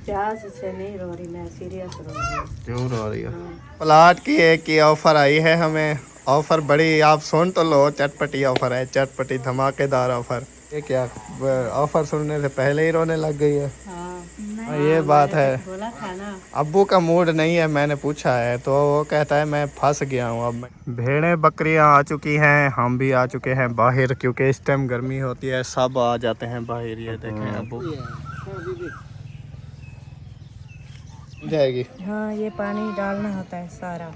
प्याज से नहीं रो रही, मैं सीरियस रो रही हूँ। क्यों रो रही हो? प्लाट की एक ही ऑफर आई है हमें, ऑफर बड़ी, आप सुन तो लो, चटपटी ऑफर है, चटपटी धमाकेदार ऑफर। ये क्या ऑफर सुनने से पहले ही रोने लग गई है? हाँ, ये बात है। बोला था ना, अब्बू का मूड नहीं है, मैंने पूछा है तो वो कहता है मैं फंस गया हूँ। अब भेड़ें बकरियां आ चुकी हैं, हम भी आ चुके हैं बाहर, क्योंकि इस टाइम गर्मी होती है, सब आ जाते हैं बाहर। ये देखें अब्बू जाएगी। हाँ ये पानी डालना होता है सारा।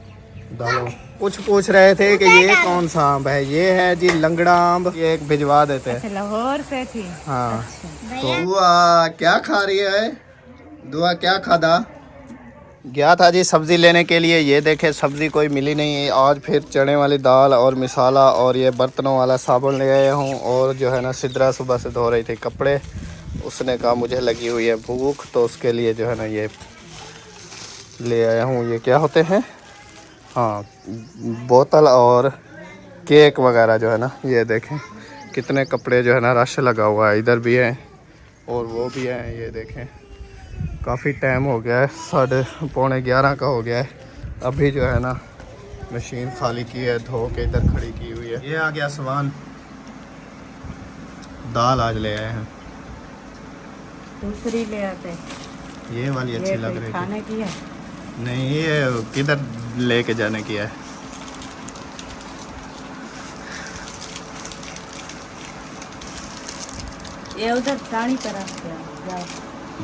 डालो। कुछ पूछ रहे थे कि ये कौन सा आम है? ये है जी लंगड़ा आम, ये एक भिजवा देते हैं। अच्छा, लाहौर से थी। हाँ। अच्छा। तो दुआ क्या खा रही है? दुआ क्या खादा? गया था जी सब्जी लेने के लिए, ये देखे सब्जी कोई मिली नहीं है। आज फिर चने वाली दाल और मिसाला और ये बर्तनों वाला साबुन ले आया हूँ। और जो है ना सिद्रा सुबह से धो रही थी कपड़े, उसने कहा मुझे लगी हुई है भूख, तो उसके लिए जो है ना ये ले आया हूँ। ये क्या होते हैं? हाँ, बोतल और केक वगैरह जो है ना। ये देखें कितने कपड़े जो है ना, रश लगा हुआ है, इधर भी है और वो भी है। ये देखें काफ़ी टाइम हो गया है, 11:30 का हो गया है। अभी जो है ना मशीन खाली की है, धो के इधर खड़ी की हुई है। ये आ गया सामान, दाल आज ले आए हैं। दूसरी ले आते। ये वाली अच्छी लग रही खाने थी। की है? नहीं, ये किधर लेके जाने की है? ये उधर दाढ़ी तरफ जाओ।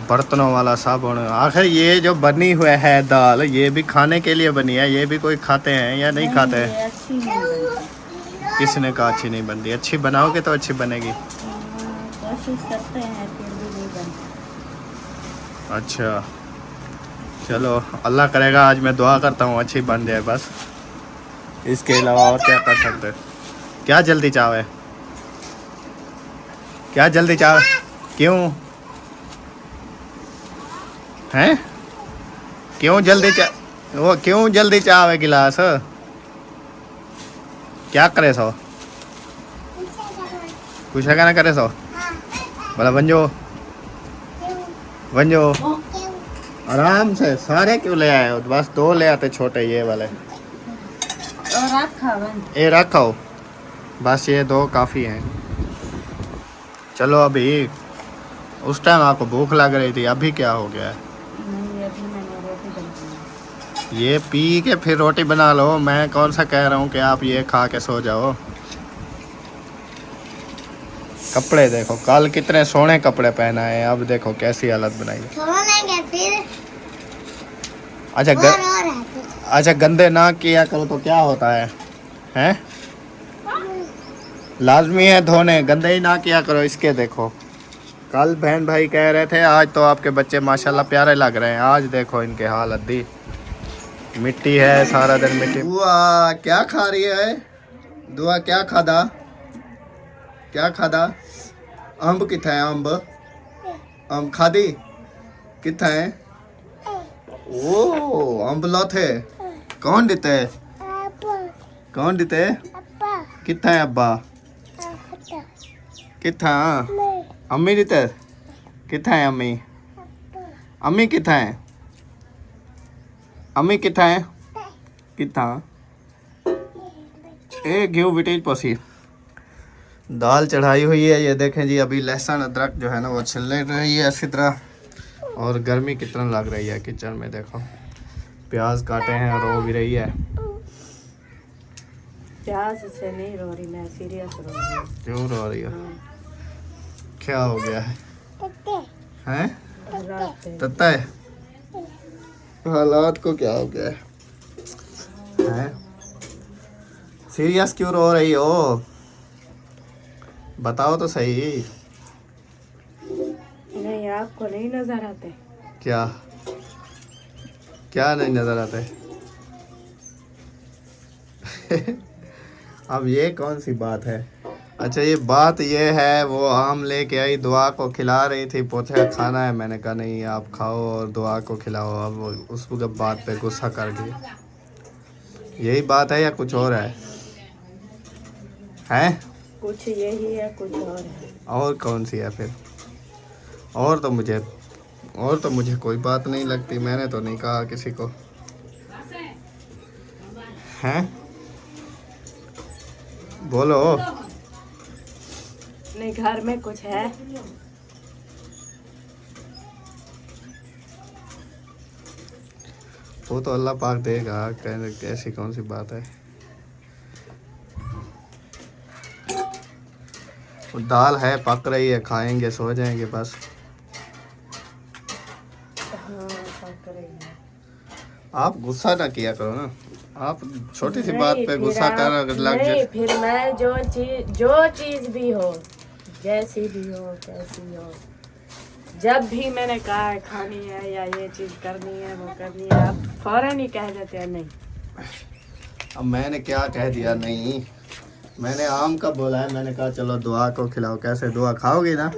बर्तनों वाला साबुन। आखिर ये जो बनी हुई है दाल, ये भी खाने के लिए बनी है? ये भी कोई खाते हैं या नहीं खाते हैं? ये अच्छी नहीं बनती। किसने कहा अच्छी नहीं बनती? अच्छी बनाओगे तो अच्छी बनेगी। कोशिश करते हैं, फिर भी नहीं बनती। अच्छा चलो, अल्लाह करेगा। आज मैं दुआ करता हूँ अच्छी बन जाए बस, इसके अलावा और क्या कर सकते हैं? क्या जल्दी चाव है? क्या जल्दी चाव? क्यों हैं? क्यों जल्दी चा वो क्यों जल्दी चाव है? गिलास क्या करे सो? कुछ है ना करे सो? बोला बन जो, बन जो। आराम से। सारे क्यों ले आए हो? बस 2 ले आते छोटे, ये वाले। और रखा बन। ये रखो, बस ये 2 काफ़ी हैं। चलो अभी, उस टाइम आपको भूख लग रही थी, अभी क्या हो गया है? नहीं, अभी मैंने रोटी बनाई। ये पी के फिर रोटी बना लो। मैं कौन सा कह रहा हूँ कि आप ये खा के सो जाओ। कपड़े देखो, कल कितने सोने कपड़े पहना है, अब देखो कैसी हालत बनाई है। फिर अच्छा गंदे ना किया करो तो क्या होता है? हैं? लाजमी है धोने, गंदे ही ना किया करो। इसके देखो, कल बहन भाई कह रहे थे आज तो आपके बच्चे माशाल्लाह प्यारे लग रहे हैं, आज देखो इनके हालत दी। मिट्टी है, सारा दिन मिट्टी। दुआ क्या खा रही है? दुआ क्या खादा? क्या खादा? अंब कितना है? अंब खादी कितना है? ओ अंब लाथे कौन देते है? कौन देते है? कितना है अब्बा? कितना? अम्मी देते है? कितना है अम्मी? अम्मी कितना है? अम्मी कितना है? कितना? ए घी बिटेज पसी। दाल चढ़ाई हुई है, ये देखें जी। अभी लहसुन अदरक जो है ना वो छिल रही है अच्छी तरह। और गर्मी कितना लग रही है किचन में, देखो प्याज काटे हैं और रो भी रही है। प्याज से नहीं रो रही, मैं सीरियस रो रही हूँ। क्यों रो रही हो? क्या हो गया है? हैं? तत्ता है? हालात को क्या हो गया है? सीरियस क्यों रो रही हो? बताओ तो सही। नहीं, आपको नहीं नजर आते? क्या क्या नहीं नजर आते? अब ये कौन सी बात है? अच्छा ये बात ये है, वो आम लेके आई, दुआ को खिला रही थी, पूछा खाना है, मैंने कहा नहीं आप खाओ और दुआ को खिलाओ। अब उस बात पे गुस्सा कर गई। यही बात है या कुछ और है? हैं? कुछ यही है, कुछ और है। और कौन सी है फिर? और तो मुझे और तो मुझे कोई बात नहीं लगती, मैंने तो नहीं कहा किसी को। हैं बोलो। नहीं, घर में कुछ है? वो तो अल्लाह पाक देगा, कैसी कौन सी बात है। वो दाल है, पक रही है, खाएंगे सो जाएंगे बस। हाँ, पक रही है। आप गुस्सा ना किया करो ना, आप छोटी सी नहीं, बात पे फिर गुस्सा कर आप- लग नहीं, जाए। फिर मैं जो चीज भी हो, जैसी भी हो, कैसी हो, जब भी मैंने कहा है खानी है या ये चीज करनी है, वो करनी है, आप फौरन ही कह देते हैं नहीं। अब मैंने क्या कह दिया नहीं, मैंने आम का बोला है, मैंने कहा चलो दुआ को खिलाओ। कैसे दुआ खाओगी ना?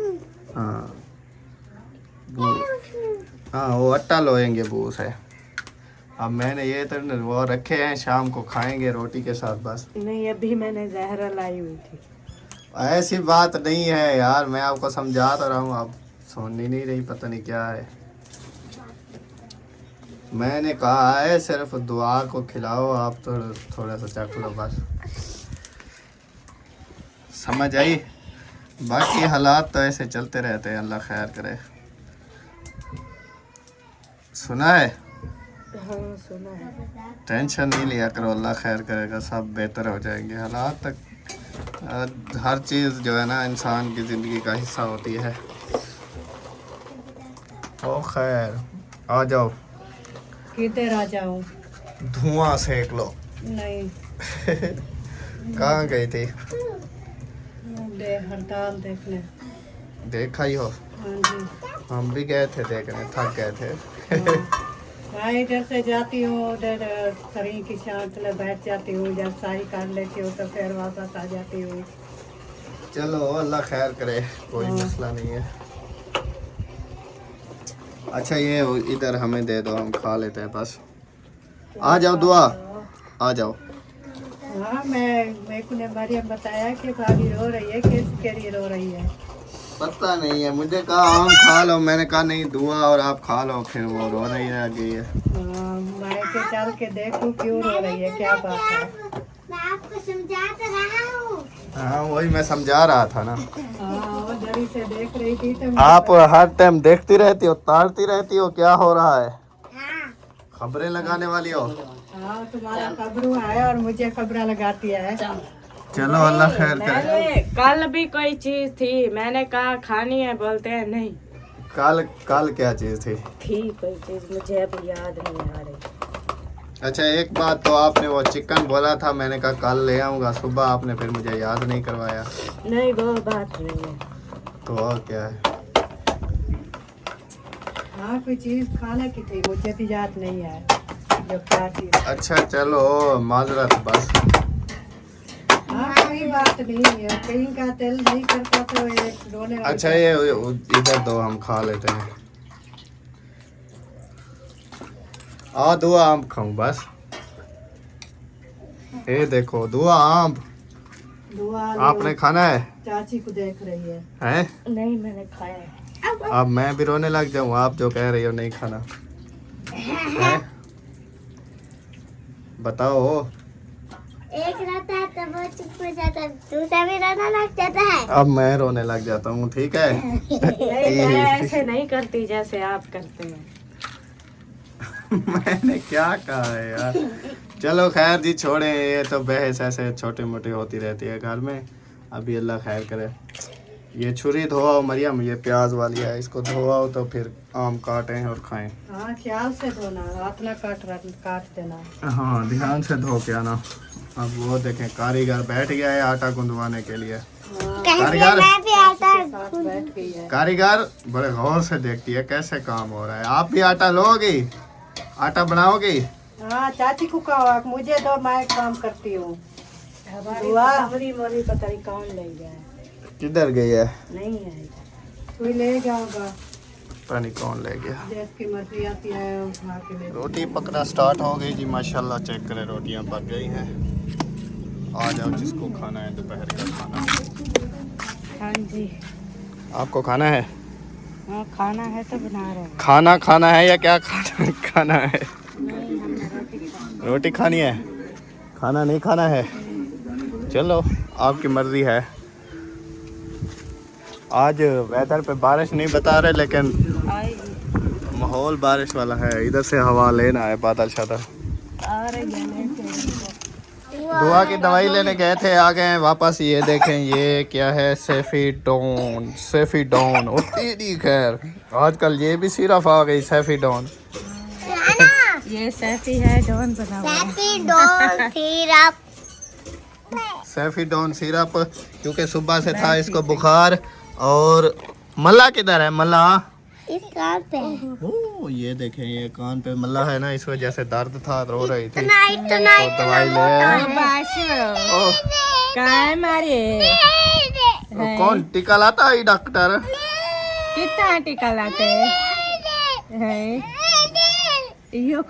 हाँ हाँ, वो अट्टा लोएंगे बू से। अब मैंने ये तो वो रखे हैं, शाम को खाएंगे रोटी के साथ बस। नहीं, अभी मैंने जहरा लाई हुई थी। ऐसी बात नहीं है यार, मैं आपको समझा तो रहा हूँ, आप सुन ही नहीं रही, पता नहीं क्या है। मैंने कहा है सिर्फ दुआ को खिलाओ, आप तो थोड़ा सा चख लो बस। समझ आई? बाकी हालात तो ऐसे चलते रहते हैं, अल्लाह खैर करे। सुना है? हाँ, सुना है। टेंशन नहीं लिया करो, अल्लाह खैर करेगा, सब बेहतर हो जाएंगे। हालात तक हर चीज़ जो है ना इंसान की ज़िंदगी का हिस्सा होती है। ओ खैर, आ जाओ। किधर आ जाऊं? धुआं सेक लो। नहीं, कहाँ गई थी? हड़ताल देखने। देखा ही हो? हाँ जी। हम भी गए थे देखने, थक गए थे। मैं इधर से जाती हूँ, उधर शरीर की शांत ले बैठ जाती हूँ, जब सारी कर लेती हूँ तो फिर वापस आ जाती हूँ। चलो अल्लाह खैर करे, कोई मसला नहीं है। अच्छा ये इधर हमें दे दो, हम खा लेते हैं बस। आ जाओ दुआ, आ जाओ। हाँ, मेरे को ने मरियम बताया कि भाभी रो रही है, किसके लिए रो रही है? पता नहीं है, मुझे कहा आम खा लो, मैंने कहा नहीं दुआ और आप खा लो, फिर वो रो रही है गई है। मैं के चल के देखूं क्यों रो रही है, क्या बात है? मैं आपको समझा तो रहा हूँ। हाँ वही मैं समझा रहा था ना। हाँ, वो दरी से देख रही थी तो आप हर टाइम देखती रहती हो, ताड़ती रहती हो, क्या हो रहा है? हाँ। खबरें लगाने वाली हो? हाँ, तुम्हारा खबरू है और मुझे खबरा लगाती है। चलो अल्लाह खैर करे। मैंने कल भी कोई चीज थी, मैंने कहा खानी है, बोलते हैं नहीं। कल कल क्या चीज़ थी? थी कोई चीज, मुझे अभी याद नहीं आ रही। अच्छा एक बात तो, आपने वो चिकन बोला था, मैंने कहा कल ले आऊँगा सुबह, आपने फिर मुझे याद नहीं करवाया। नहीं, वो बात नहीं है। तो और क्या है? हाँ, कोई चीज खाने की थी, मुझे भी याद नहीं है जो क्या चीज। अच्छा चलो माजरत बस। हाँ, कोई बात नहीं है, कहीं का दिल नहीं करता तो एक रोने वाली अच्छा ये इधर दो, हम खा लेते हैं। आ दुआ आम खाऊं बस। ये देखो दुआ आम, दुआ आपने खाना है? चाची को देख रही है। हैं? नहीं, मैंने खाया है। अब मैं भी रोने लग जाऊं, आप जो कह रही हो नहीं खाना है? बताओ। एक रोता है तो वो चुप हो जाता है, दूसरा भी रोना लग जाता है। अब मैं रोने लग जाता हूँ, ठीक है? नहीं, मैं ऐसे नहीं करती जैसे आप करते हैं। मैंने क्या कहा है यार। चलो खैर जी, छोड़े, ये तो बहस ऐसे छोटी मोटी होती रहती है घर में। अभी अल्लाह खैर करे। ये छुरी धोआओ मरियम, ये प्याज वाली है, इसको धोआओ तो फिर आम काटें और खाएं। हाँ, ख्याल से धोना, हाथ ना काट देना। हाँ ध्यान से धो के आना। अब वो देखें कारीगर बैठ गया है आटा गुंदवाने के लिए। कारीगर मैं भी आता साथ बैठ गई है। कारीगर बड़े गौर से देखती है कैसे काम हो रहा है। आप भी आटा लोगी, आटा बनाओगी? हाँ, चाची को कहो, मुझे दो, मैं काम करती हूँ। हमारी मोरी पता नहीं कौन ले गया है। किधर गई है? नहीं है इधर। कोई ले जाओगा, पता नहीं कौन ले गया। जिसकी मर्जी आती है उठा के ले। रोटी पकना स्टार्ट हो गई जी माशाल्लाह, चेक करें रोटियां पक गई हैं। आ जाओ जिसको खाना है दोपहर का खाना। हाँ जी। आपको खाना है? हाँ, खाना है तो बना रहे हैं। खाना खाना है या क्या खाना खाना है? नहीं, हमने रोटी खानी। रोटी खानी है, खाना नहीं खाना है? चलो आपकी मर्जी है। आज वेदर पे बारिश नहीं बता रहे, लेकिन आएगी। माहौल बारिश वाला है। इधर से हवा लेना है, बादल शादल। आ रही है लेके। दुआ की दवाई लेने गए थे, आ गए हैं वापस। ये देखें, ये क्या है? सेफीडोन। सेफीडोन होती नहीं, खैर आजकल ये भी सिरफ आ गई, सेफीडोन। ये सैफी है, डॉन बना हुआ है। Don syrup. सेफीडोन सिरप, क्योंकि सुबह से था इसको बुखार। और मल्ला किधर है? मल्ला इस कान पे। ओ, ये देखें, ये कान पे मल्ला है ना, इस वजह से दर्द था, रो रही थी। टनाइट तो दवाई ले आए। ओ, काय मारे कौन टीका लाता है? डॉक्टर। कितना टीका लाते हैं? यो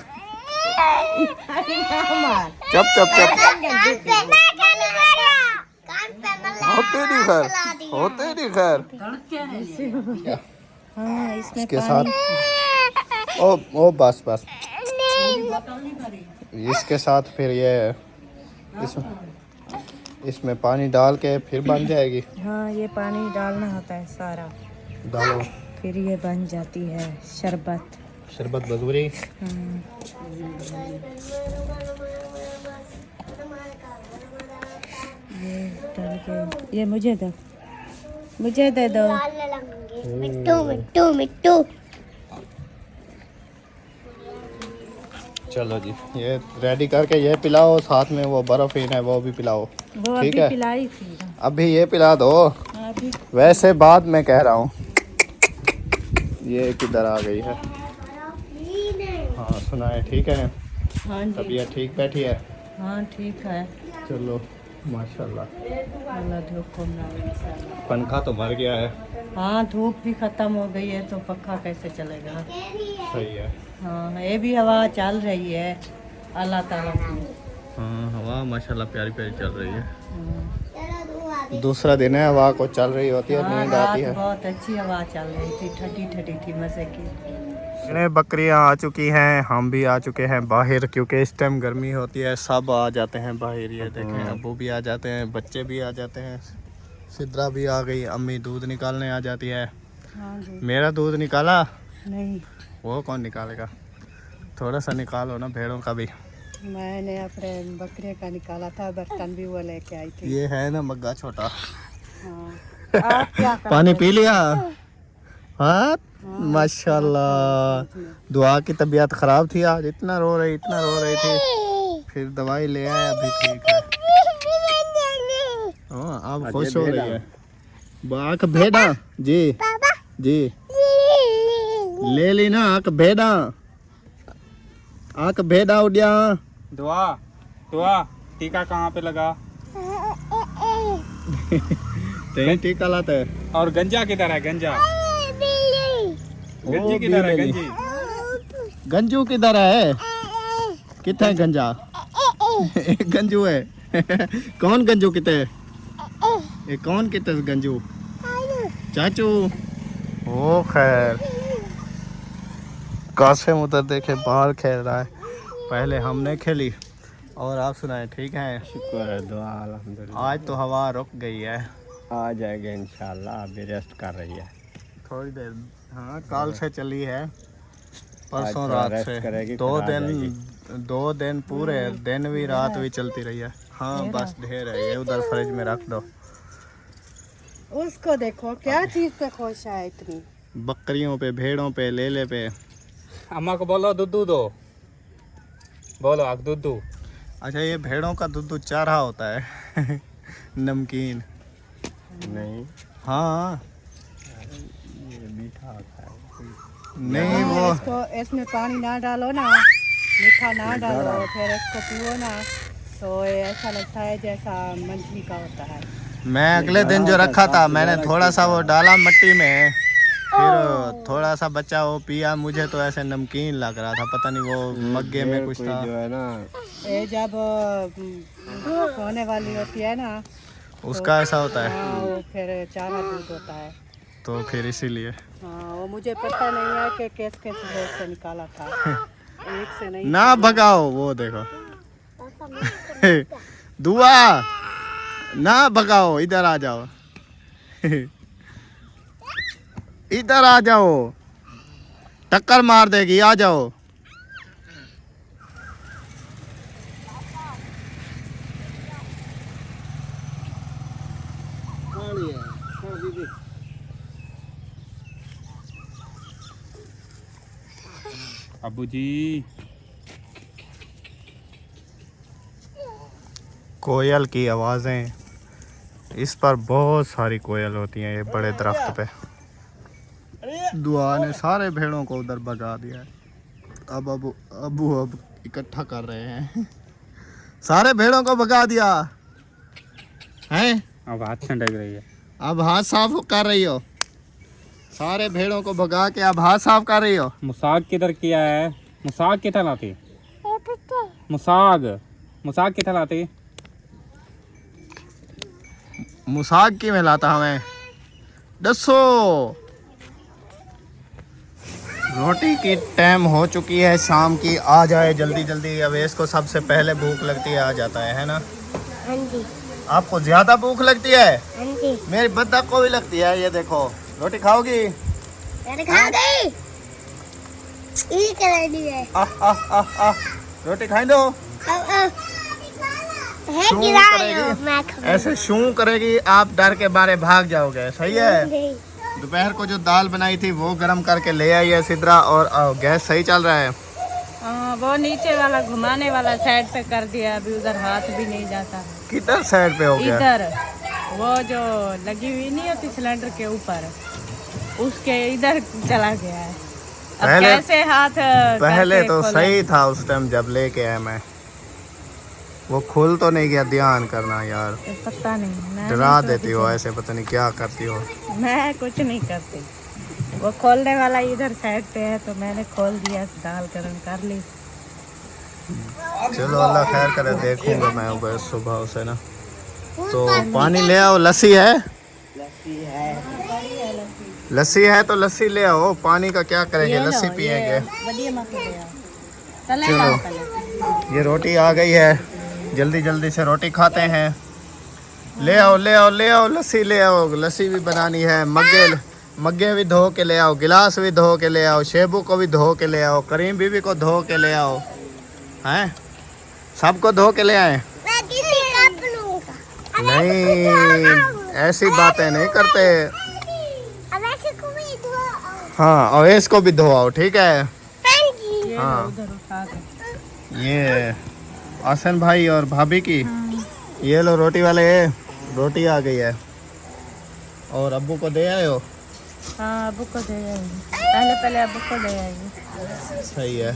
मार। चप चप चप। कान पे होते नहीं खैर, होते नहीं खैर। हाँ, इसमें इसके साथ ओ बस बस। इसके साथ फिर ये इसमें पानी डाल के फिर बन जाएगी। हाँ, ये पानी डालना होता है सारा, डालो, फिर ये बन जाती है शरबत। शरबत बदूरी। ये डाल के, ये मुझे दो, मुझे दे दो। मिट्टू मिट्टू मिट्टू। चलो जी, ये रेडी करके ये पिलाओ, साथ में वो बर्फीन है वो भी पिलाओ। वो ठीक अभी है, पिलाई थी ना। अभी ये पिला दो। अभी वैसे बाद में कह रहा हूँ। ये किधर आ गई है? हाँ सुना है, ठीक है। हाँ जी, तबीयत ठीक बैठी है? हाँ ठीक है। चलो माशाल्लाह। अल्लाह धूप को ना इंशाल्लाह। पंखा तो मर गया है। हाँ, धूप भी खत्म हो गई है तो पक्का कैसे चलेगा? सही है। हाँ, ये भी हवा चल रही है अल्लाह ताला की। हाँ, हवा माशाल्लाह प्यारी प्यारी चल रही है। हाँ, दूसरा दिन है, हवा को चल रही होती है, हाँ, नींद आती रात है। बहुत अच्छी हवा चल रही थी, ठंडी ठंडी थी, मजे की। इतने बकरियां आ चुकी हैं, हम भी आ चुके हैं बाहर, क्योंकि इस टाइम गर्मी होती है, सब आ जाते हैं बाहर। ये देखें, अब्बू भी आ जाते हैं, बच्चे भी आ जाते हैं, सिद्रा भी आ गई, अम्मी दूध निकालने आ जाती है। हाँ जी। मेरा दूध निकाला? नहीं, वो कौन निकालेगा? थोड़ा सा निकालो ना, भेड़ों का भी। मैंने अपने बकरे का निकाला था, बर्तन भी वो लेके आई थी। ये है ना मग्गा छोटा। हाँ। आप क्या कर पानी रहे पी लिया? हाँ हाँ, माशाल्लाह। दुआ की तबीयत खराब थी आज, इतना रो रही थी, फिर दवाई ले आए, अभी ठीक है। हाँ, अब खुश हो रही है। आँख भेड़ा जी जी ले ली ना, आँख भेड़ा, आँख भेड़ा उड़िया। दुआ दुआ टीका कहाँ पे लगा? तेरी टीका लाते है। और गंजा किधर है? गंजा गंजी वो किधर है? भी ले ली। गंजी गंजू किधर है? कितना है गंजा? एक गंजू है। कौन गंजू कितने? ये कौन कितने गंजू? चाचू। ओ खैर, कासिम उधर देखे बाहर खेल रहा है, पहले हमने खेली। और आप सुनाए, ठीक है? शुक्र है, दुआ अल्हम्दुलिल्लाह। आज तो हवा रुक गई है, आ जाएगा इंशाल्लाह, अभी रेस्ट कर रही है। थोड़ी देर। हाँ, कल से चली है, परसों थोड़ा रात रेस्ट से करेगी, दो फिर आ दिन, 2 दिन पूरे, दिन भी रात भी चलती रही है। हाँ बस ढेर है, ये उधर फ्रिज में रख दो। उसको देखो क्या चीज पे खुश है इतनी। बकरियों पे, भेड़ों पे, लेले पे। अम्मा को बोलो दूधू दो, बोलो आप दूधू। अच्छा, ये भेड़ों का दूध चारा होता है। नमकीन नहीं, हाँ। ये मीठा होता है। नहीं वो इसको, इसमें पानी ना डालो ना, मीठा ना डालो, फिर इसको पियो ना तो ये ऐसा लगता है जैसा मंजली का होता है। मैं अगले दिन जो रखा था, मैंने थोड़ा सा वो डाला मिट्टी में, फिर थोड़ा सा बच्चा वो पिया, मुझे तो ऐसे नमकीन लग रहा था, पता नहीं वो मग्गे में कुछ था। जो है ना, ये जब सोने वाली होती है ना, उसका ऐसा होता है। हाँ, वो फिर चारा दूध होता है। तो फिर इसीलिए हाँ वो मुझे पता नहीं है कि कैसे कैसे से निकाला था। एक से नहीं। ना भगाओ, वो देखो दुआ ना भगाओ, इधर आ जाओ इधर आ जाओ, टक्कर मार देगी, आ जाओ। अबू जी कोयल की आवाज़ें, इस पर बहुत सारी कोयल होती हैं, ये बड़े दरख्त पे। दुआ ने सारे भेड़ों को उधर भगा दिया है। अब अबू इकट्ठा कर रहे हैं सारे भेड़ों को भगा दिया है। अब हाथ छंटक रही है। अब हाथ साफ कर रही हो, सारे भेड़ों को भगा के अब हाथ साफ कर रही हो। मुसाग किधर किया है? मुसाग किधर लाती? मुसाग किधर लाती? मुसाग की में लाता हमें दसो। रोटी की टाइम हो चुकी है शाम की, आ जाए जल्दी जल्दी। अवेश को सबसे पहले भूख लगती है, आ जाता है ना? हाँ जी। आपको ज्यादा भूख लगती है? हाँ जी। मेरी बद्दक को भी लगती है। ये देखो, रोटी खाओगी? मैंने खा गई। ये कर दी है। रोटी खाई दो। है शू गिरा करेगी। मैं खा ऐसे शू करेगी, आप डर के मारे भाग जाओगे। सही है। गई। दोपहर को जो दाल बनाई थी वो गरम करके ले आई है सिद्रा, और गैस सही चल रहा है। वो नीचे वाला घुमाने वाला साइड पे कर दिया, अभी उधर हाथ भी नहीं जाता। किधर साइड पे हो गया? इधर वो जो लगी हुई नहीं होती सिलेंडर के ऊपर, उसके इधर चला गया है। अब पहले- कैसे हाथ पहले करके तो खोले? सही था उस टाइम जब लेके आया मैं, वो खुल तो नहीं गया। ध्यान करना यार, पता नहीं, मैं डरा नहीं तो देती हो ऐसे, पता नहीं क्या करती हो। मैं कुछ नहीं करती। वो खोलने वाला इधर साइड पे है तो मैंने खोल दिया, दाल गरम कर ली। चलो अल्लाह खैर करे, देखूंगा मैं उधर सुबह उसे ना। तो पानी ले आओ। लस्सी है? लस्सी है तो लस्सी ले आओ। पानी का क्या करेंगे, लस्सी पिएंगे। बढ़िया मत ले आओ। तले चलो। लाओ पहले। ये रोटी आ गई है, जल्दी जल्दी से रोटी खाते हैं। ले आओ ले आओ ले आओ, लस्सी ले आओ। लस्सी भी बनानी है। मग्गे भी धो के ले आओ, गिलास भी धो के ले आओ, शेबू को भी धो के ले आओ, करीम बीबी को धो के ले आओ। हैं, सबको धो के ले आए? मैं किसी कप लूंगा। नहीं, ऐसी बातें नहीं करते। अब ऐसे को भी धो। हाँ, और इसको भी धो आओ, ठीक है? हाँ जी। ये हाँ। उधर उठा के। ये आसन भाई और भाभी की, ये लो रोटी वाले, रोटी आ गई है। और अब्बू को दे आए हो? हाँ, अब्बू को दे आएगी। पहले अब्बू को दे आएगी, सही है।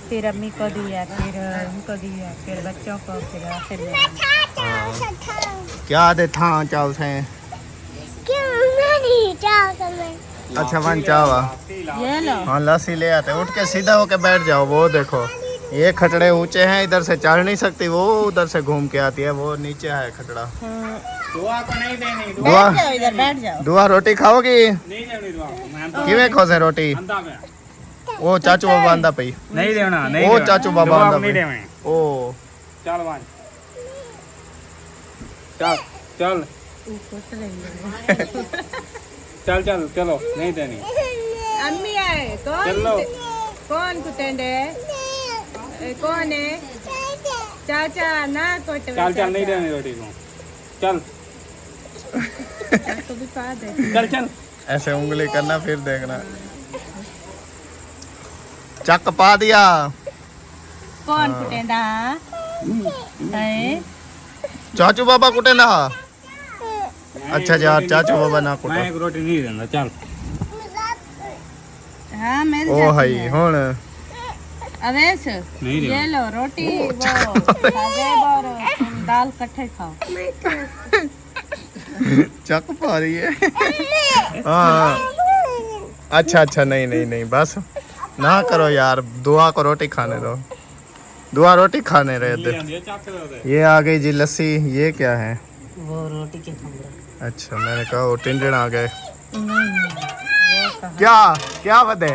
फिर अम्मी को दिया, फिर उनको दिया, फिर बच्चों को, फिर आखिर में। क्या दे था चाव से? क्यों मैं नहीं चाह समझ। अच्छा वन चावा। ये लो। हाँ लस्सी ले आते। उठ के सीधा होके बैठ जाओ। वो देखो, ये खटड़े ऊंचे हैं, इधर से चढ़ नहीं सकती, वो उधर से घूम के आती है, वो नीचे है खटड़ा। दुआ को नहीं देनी। दुआ, बैठ जाओ इधर, बैठ जाओ। दुआ रोटी खाओगी? नहीं देनी दुआ को। मैं तो किवें खोसे रोटी? अंधा में वो चाचू बाबा आंदा पई। नहीं देना, नहीं ओ देना। चाचू बाबा दुआ आंदा को नहीं पई। देवे। ओ चल वन, चल चल चल चल, चलो नहीं देनी। अम्मी आए। चलो। कौन कुटेंडे? कौन है? चाचा ना कोट। चल चल, नहीं देनी रोटी को। चल तो भी पा दे। चल चल। ऐसे उंगली करना, फिर देखना। चक पा दिया। कौन कुटेंडा? है? चाचू बाबा कुटे ना। अच्छा यार, चाचू बाबा ना मैं कुटो। एक रोटी नहीं देना। चल हाँ मिल ओ जाती हाई है। हुन अवेश, नहीं ये लो रोटी, वो साजेब और दाल कट्ठे खाओ। चक पा रही है। हाँ अच्छा अच्छा, नहीं नहीं नहीं, बस ना करो यार। दुआ को रोटी खाने दो। दुआ रोटी खाने रहे थे। ये आ गई जी लस्सी। ये क्या है? वो रोटी के खमरा। अच्छा, मैंने कहा वो टिंडन आ गए। क्या क्या बदे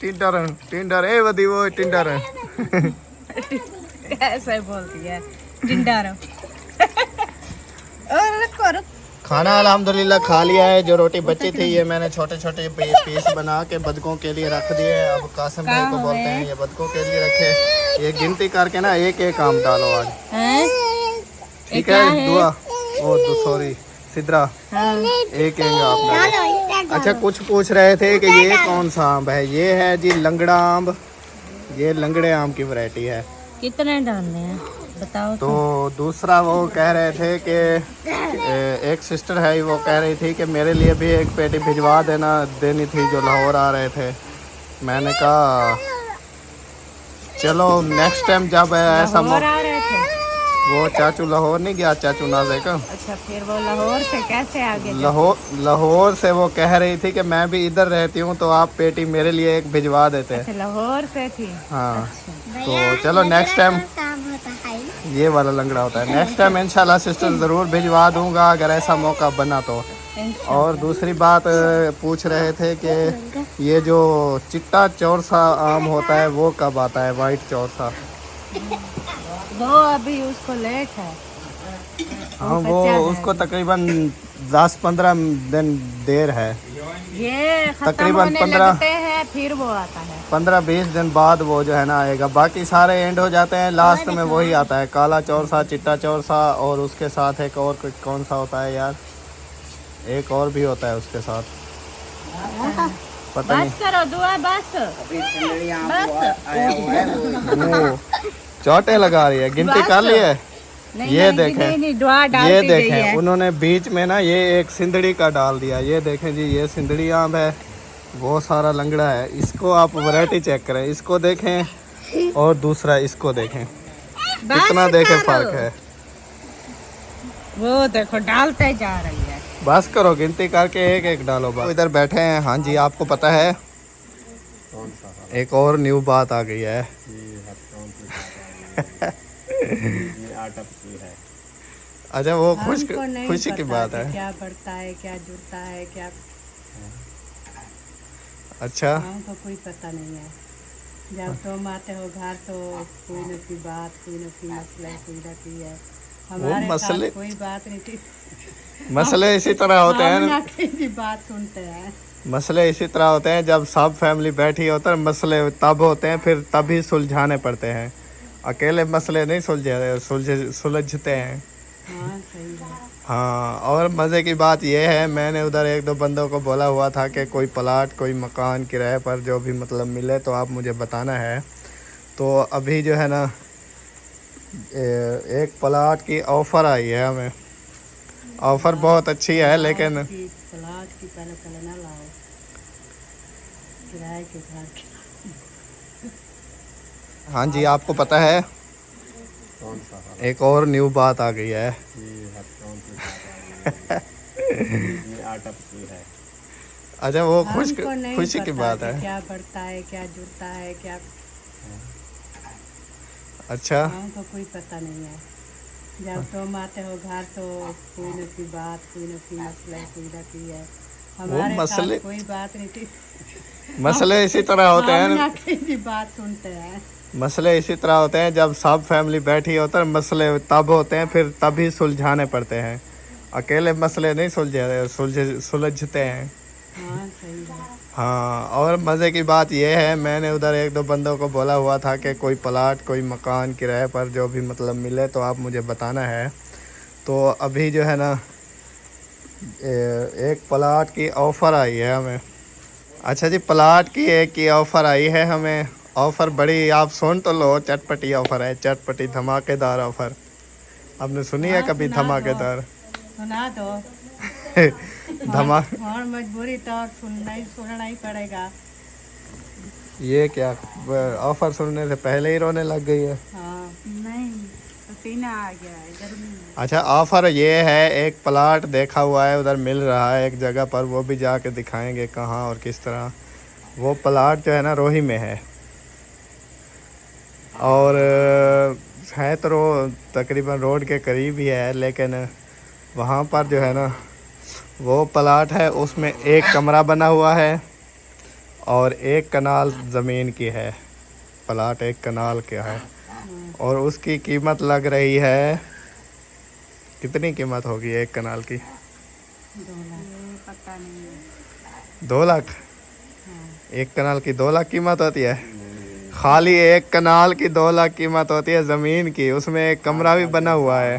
टिंडर टिंडर ए बदी वो टिंडर ऐसे बोलती है टिंडर। और करो खाना अल्हम्दुलिल्लाह खा लिया है। जो रोटी बची थी ये मैंने छोटे छोटे पीस बना के बदकों के लिए रख दिए। अब कासिम भाई को बोलते हैं ये बदकों के लिए रखे। ये गिनती करके ना एक एक आम डालो आज, ठीक है? दुआ ओ सॉरी सिद्रा एक आप डालो। अच्छा कुछ पूछ रहे थे कि ये कौन सा आम है? ये है जी लंगड़ा आम। ये लंगड़े आम की वैरायटी है। कितने डालने हैं बताओ? तो दूसरा वो कह रहे थे कि एक सिस्टर है वो कह रही थी कि मेरे लिए भी एक पेटी भिजवा देनी थी जो लाहौर आ रहे थे। मैंने कहा चलो नेक्स्ट टाइम जब ऐसा लाहौर आ रहे थे। वो चाचू लाहौर नहीं गया, चाचू नाजे का। अच्छा फिर वो लाहौर से कैसे आगे? लाहौर से वो कह रही थी कि मैं भी इधर रहती हूँ तो आप पेटी मेरे लिए एक भिजवा देते। अच्छा लाहौर से थी। हाँ तो चलो नेक्स्ट टाइम ये वाला लंगड़ा होता है। नेक्स्ट टाइम इंशाल्लाह सिस्टर ज़रूर भिजवा दूंगा अगर ऐसा मौका बना तो। और दूसरी बात पूछ रहे थे कि ये जो चिट्टा चौरसा आम होता है वो कब आता है? वाइट चौरसा वो अभी उसको लेट है। हाँ वो उसको तकरीबन 10-15 दिन देर है। ये तकरीबन 15 है फिर वो आता है। 15-20 दिन बाद वो जो है ना आएगा। बाकी सारे एंड हो जाते हैं, लास्ट में वही आता है काला चौरसा, चिट्टा चौरसा और उसके साथ एक और कौन सा होता है यार? एक और भी होता है उसके साथ, पता नहीं। बस करो दुआ बस। वो चोटे लगा रही है, गिनती कर ली है। ये देखें ये देखें उन्होंने बीच में ना ये एक सिंदड़ी का डाल दिया। ये देखें जी ये सिंदड़ी आम है, बहुत सारा लंगड़ा है। इसको आप वैरायटी चेक करें, इसको देखें और दूसरा इसको देखें, कितना देखें फर्क है। वो देखो डालते जा रही है। बस करो गिनती करके एक एक डालो। बस इधर बैठे हैं। हाँ जी आपको पता है एक और न्यू बात आ गई है। अच्छा वो खुशी की बात है। क्या बढ़ता है क्या जुड़ता है क्या? अच्छा हमको कोई पता नहीं है। जब तुम आते हो घर तो कोई न कोई बात, कोई न कोई मसला कोई रहती है। हमारे मसले कोई बात नहीं थी। मसले इसी तरह होते हैं ना, बात सुनते हैं। मसले इसी तरह होते हैं। जब सब फैमिली बैठी होता है मसले तब होते हैं, फिर तभी सुलझाने पड़ते हैं। अकेले मसले नहीं सुलझते हैं। हाँ सही है। हाँ और मज़े की बात यह है मैंने उधर एक दो बंदों को बोला हुआ था कि कोई प्लाट कोई मकान किराए पर जो भी मतलब मिले तो आप मुझे बताना है। तो अभी जो है ना एक प्लाट की ऑफ़र आई है हमें। ऑफ़र बहुत अच्छी है लेकिन प्लाट की पहले ना लाओ, किराए के घर की। हाँ जी आपको पता है एक और न्यू बात आ गई है। अच्छा वो खुशी की बात है। क्या बढ़ता है क्या जुड़ता है क्या? अच्छा हमको कोई पता नहीं है। जब तुम आते हो घर तो कोई न कोई बात, कोई न कोई मसला कोई रहती है। हमारे मसले कोई बात नहीं थी। मसले इसी तरह होते हैं ना, बात सुनते हैं। मसले इसी तरह होते हैं। जब सब फैमिली बैठी होता है मसले तब होते हैं, फिर तभी सुलझाने पड़ते हैं। अकेले मसले नहीं सुलझते हैं। हाँ सही है। हाँ और मज़े की बात यह है मैंने उधर एक दो बंदों को बोला हुआ था कि कोई प्लाट कोई मकान किराए पर जो भी मतलब मिले तो आप मुझे बताना है। तो अभी जो है ना एक प्लाट की ऑफ़र आई है हमें। अच्छा जी प्लाट की एक की ऑफ़र आई है हमें। ऑफ़र बड़ी आप सुन तो लो, चटपटी ऑफ़र है, चटपटी धमाकेदार ऑफ़र। आपने सुनी है कभी धमाकेदार? सुना दो। और मजबूरी तो सुनना ही पड़ेगा। ये क्या ऑफ़र सुनने से पहले ही रोने लग गई है? हाँ नहीं पसीना आ गया है, गर्मी है। अच्छा ऑफ़र ये है एक प्लाट देखा हुआ है उधर मिल रहा है एक जगह पर, वो भी जाके दिखाएंगे कहाँ और किस तरह। वो प्लाट जो है ना रोही में है और है तो तकरीबन रोड के करीब ही है, लेकिन वहाँ पर जो है ना वो प्लाट है, उसमें एक कमरा बना हुआ है और एक कनाल ज़मीन की है। प्लाट एक कनाल का है और उसकी कीमत लग रही है, कितनी कीमत होगी एक कनाल की? 2 लाख। एक कनाल की 2 लाख कीमत होती है? खाली एक कनाल की 2 लाख कीमत होती है ज़मीन की, उसमें एक कमरा भी बना हुआ है।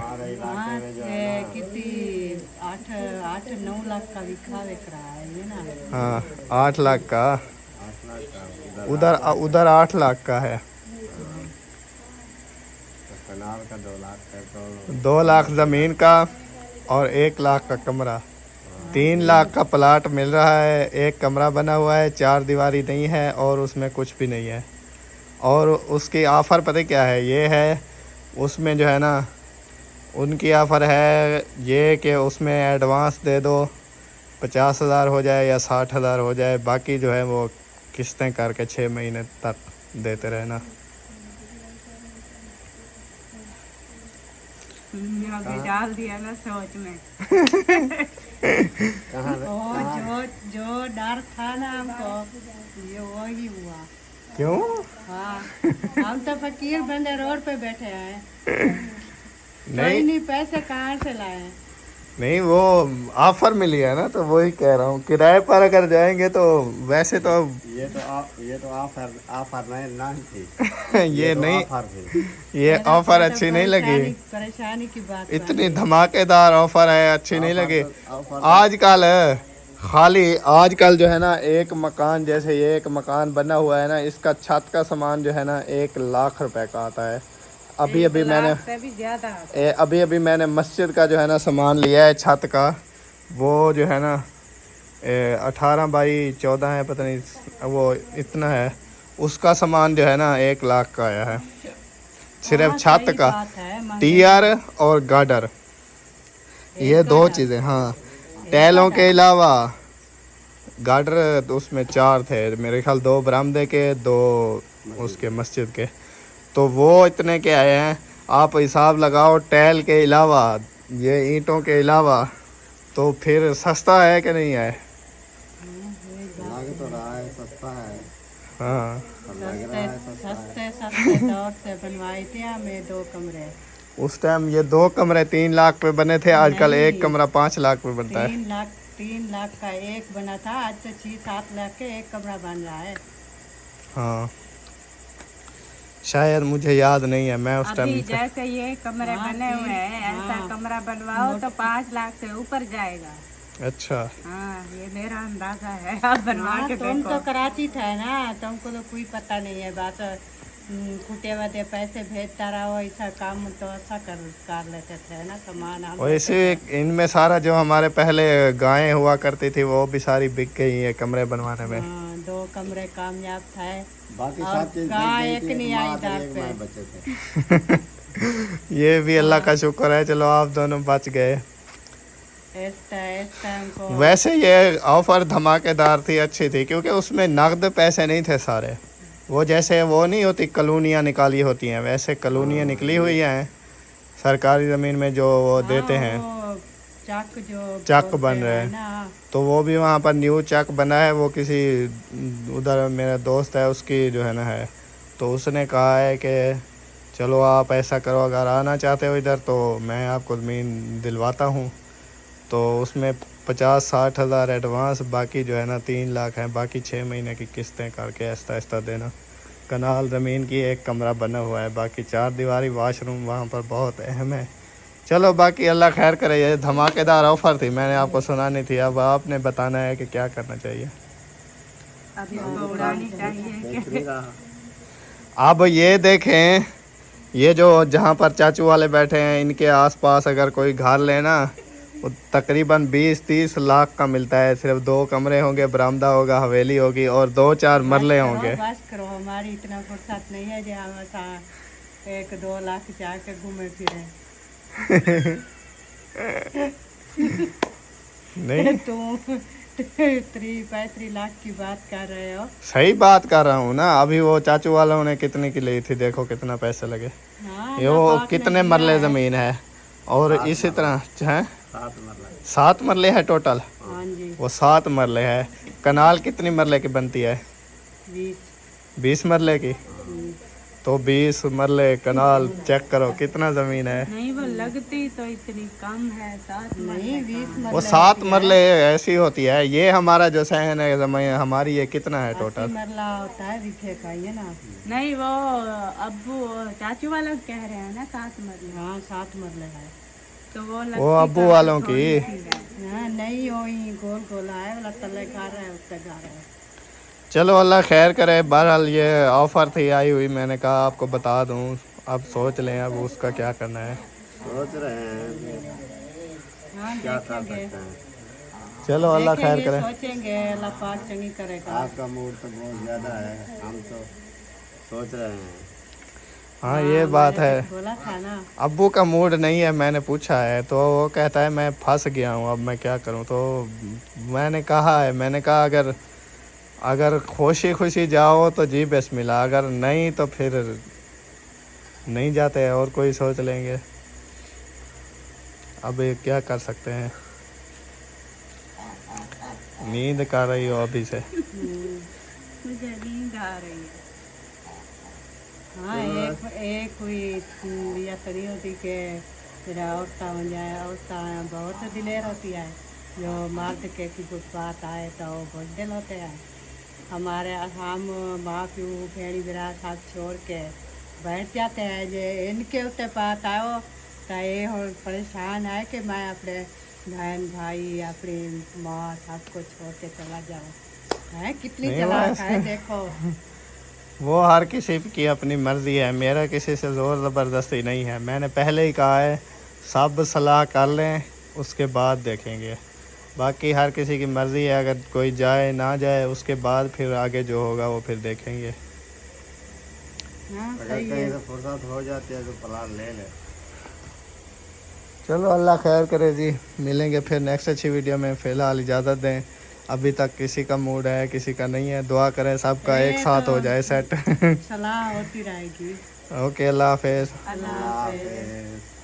कितनी 8-9 लाख का विक रहा है ये ना। हाँ 8 लाख का, उधर 8 लाख का है। कनाल का 2 लाख है तो 2 लाख ज़मीन का और 1 लाख का कमरा, 3 लाख का प्लाट मिल रहा है। एक कमरा बना हुआ है, 4 दीवारी नहीं है और उसमें कुछ भी नहीं है। और उसकी ऑफ़र पता क्या है? ये है उसमें जो है ना, उनकी ऑफ़र है ये कि उसमें एडवांस दे दो, 50,000 हो जाए या 60,000 हो जाए, बाकी जो है वो किस्तें करके 6 महीने तक देते रहना। अभी डाल दिया ना सोच में। जो जो डर था ना हमको, ये वही हुआ। क्यों? हाँ, हम तो फकीर बंदे रोड पे बैठे हैं, नहीं नहीं पैसे कहाँ से लाए। नहीं, वो ऑफर मिली है ना, तो वही कह रहा हूँ। किराए पर अगर जाएंगे तो वैसे तो ये तो ऑफर नहीं थी। ये तो नहीं, ऑफर थी। ये ऑफर अच्छी नहीं लगी। परेशानी की बात इतनी धमाकेदार ऑफर है, अच्छी नहीं लगी। ऑफर आजकल आजकल जो है ना, एक मकान, जैसे ये एक मकान बना हुआ है ना, इसका छत का सामान जो है ना 1 लाख रुपए का आता है। अभी अभी मैंने मस्जिद का जो है ना सामान लिया है छत का, वो जो है ना 18 बाई 14 है, पता नहीं वो इतना है। उसका सामान जो है ना 1 लाख का आया है, सिर्फ छत का। टीआर और गार्डर, ये 2 चीज़ें। हाँ, टैलों के अलावा गार्डर उसमें 4 थे मेरे ख्याल, 2 बरामदे के, 2 उसके मस्जिद के, तो वो इतने के आए हैं। आप हिसाब लगाओ, टैल के अलावा, ये ईंटों के अलावा, तो फिर सस्ता है कि नहीं है? लग तो रहा है सस्ता है। हाँ, लग रहा है सस्ते दौर से बनवाई थी हमें 2 कमरे। उस टाइम ये 2 कमरे 3 लाख पे बने थे, आजकल एक कमरा 5 लाख पे बनता है। 3 लाख का एक बना था, आज तो 6-7 लाख के एक कमरा बन रहा है। हाँ, शायद मुझे याद नहीं है, मैं उस अभी टाइम। जैसे ये कमरे बने हुए हैं, ऐसा कमरा बनवाओ तो 5 लाख से ऊपर जाएगा। अच्छा, हाँ, ये मेरा अंदाजा है, आप बनवा के तुम देखो। तो कराची थे ना, तुमको तो कोई पता नहीं है बात। कुटे वादे पैसे भेजता रहो, ऐसा काम तो ऐसा कर लेते थे ना, सामान हम। वैसे इनमें सारा जो हमारे पहले गायें हुआ करती थी वो भी सारी बिक गई है कमरे बनवाने में। 2 कमरे कामयाब थे, बाकी और सब चीज गाय एक नहीं आई दाल पे। बचे थे। ये भी अल्लाह का शुक्र है, चलो आप दोनों बच गए। इस टाइम को वैसे ये ऑफर धमाकेदार थी, अच्छी थी, क्योंकि उसमें नकद पैसे नहीं थे सारे। वो जैसे वो नहीं होती कॉलोनियाँ निकाली होती हैं, वैसे कॉलोनियाँ निकली हुई हैं सरकारी ज़मीन में, जो वो देते हैं। चक बन रहे हैं, ना, तो वो भी वहाँ पर न्यू चक बना है। वो किसी उधर मेरा दोस्त है, उसकी जो है ना है, तो उसने कहा है कि चलो आप ऐसा करो, अगर आना चाहते हो इधर तो मैं आपको ज़मीन दिलवाता हूँ। तो उसमें 50-60 हज़ार एडवांस, बाकी जो है ना 3 लाख है, बाकी 6 महीने की किस्तें करके ऐसा ऐसा देना। कनाल ज़मीन की, एक कमरा बना हुआ है, बाकी 4 दीवारी, वाशरूम वहाँ पर बहुत अहम है। चलो बाकी अल्लाह खैर करे। ये धमाकेदार ऑफ़र थी, मैंने आपको सुनानी थी, अब आपने बताना है कि क्या करना चाहिए। अब इसको उड़ानी चाहिए। अब ये देखें, ये जो जहाँ पर चाचू वाले बैठे हैं, इनके आसपास अगर कोई घर लेना, वो तकरीबन 20-30 लाख का मिलता है। सिर्फ 2 कमरे होंगे, बरामदा होगा, हवेली होगी और 2-4 मरले होंगे। बस करो, हमारी इतना फुर्सत नहीं है जो हम 1-2 लाख जाके घूमे फिरे। नहीं, तुम 3-35 लाख की बात कर रहे हो। सही बात कर रहा हूँ ना। अभी वो चाचू वालों ने कितने की ली थी, देखो कितना पैसे लगे। हाँ, ये वो कितने मरले ज़मीन है, और इसी तरह हैं 7 मरला 7 मरले है टोटल। हाँ जी। वो 7 मरले है। कनाल कितनी मरले की बनती है? 20 मरले की। तो 20 मरले कनाल चेक करो कितना जमीन है। नहीं वो लगती तो इतनी कम है, 7 नहीं 20 वो 7 मरले ऐसी होती है। ये हमारा जो सहन है जमीन हमारी, ये कितना है टोटल? मरला होता है रिखे का, ये ना। नहीं वो अब्बू चाचू वाला कह रहे हैं ना 7 मरले। हाँ 7 मरले है। तो वो लगती अब्बू तो वालों की। थोड़ी सी है। हाँ नहीं वही गोल गोला है वाला, तले खा रहा है उससे गा रहा है। चलो अल्लाह खैर करे। बहरहाल ये ऑफर थी आई हुई, मैंने कहा आपको बता दूं। अब सोच लें अब उसका क्या करना है। सोच रहे हैं हाँ क्या कर देखेंगे, सकते हैं। चलो अल्लाह खैर देखेंगे, करे। सोचेंगे, अल्लाह पाक चंगी करेगा। आपका मूड तो बहुत ज़्यादा है, हम तो सोच रहे हैं। हाँ ये बात है। बोला था ना। अब्बू का मूड नहीं है, मैंने पूछा है तो वो कहता है मैं फंस गया हूँ, अब मैं क्या करूँ। तो मैंने कहा अगर खुशी खुशी जाओ तो जी बिस्मिल्लाह, अगर नहीं तो फिर नहीं जाते और कोई सोच लेंगे। अब ये क्या कर सकते हैं। नींद कर रही हो अभी से? मुझे नींद आ रही है। हाँ एक कोई या तरी होती के फिर औरता हो जाए, औरता बहुत दिलेर होती है, जो मर्द के की कुछ बात आए तो वो बहुत दिल होते हैं। हमारे हम माँ प्यू भेड़ी बिरा सब छोड़ के बैठ जाते हैं, जो इनके ऊपर बात आओ तो ये हो परेशान है कि मैं अपने बहन भाई अपनी माँ सबको छोड़ के चला जाऊँ। है कितनी नहीं, चालाक है देखो। वो हर किसी की अपनी मर्जी है, मेरा किसी से ज़ोर ज़बरदस्ती नहीं है। मैंने पहले ही कहा है सब सलाह कर लें उसके बाद देखेंगे। बाकी हर किसी की मर्ज़ी है, अगर कोई जाए ना जाए उसके बाद फिर आगे जो होगा वो फिर देखेंगे। हाँ अगर सही कहीं है। से फुर्सत हो जाती है तो प्लान ले ले। चलो अल्लाह खैर करे जी, मिलेंगे फिर नेक्स्ट अच्छी वीडियो में। फ़िलहाल इजाज़त दें, अभी तक किसी का मूड है किसी का नहीं है। दुआ करें सबका एक साथ हो जाए सेट। सलाह होती रहेगी। ओके अल्लाह हाफिज़। अल्लाह अल्लाह हाफिज़। हाफिज़।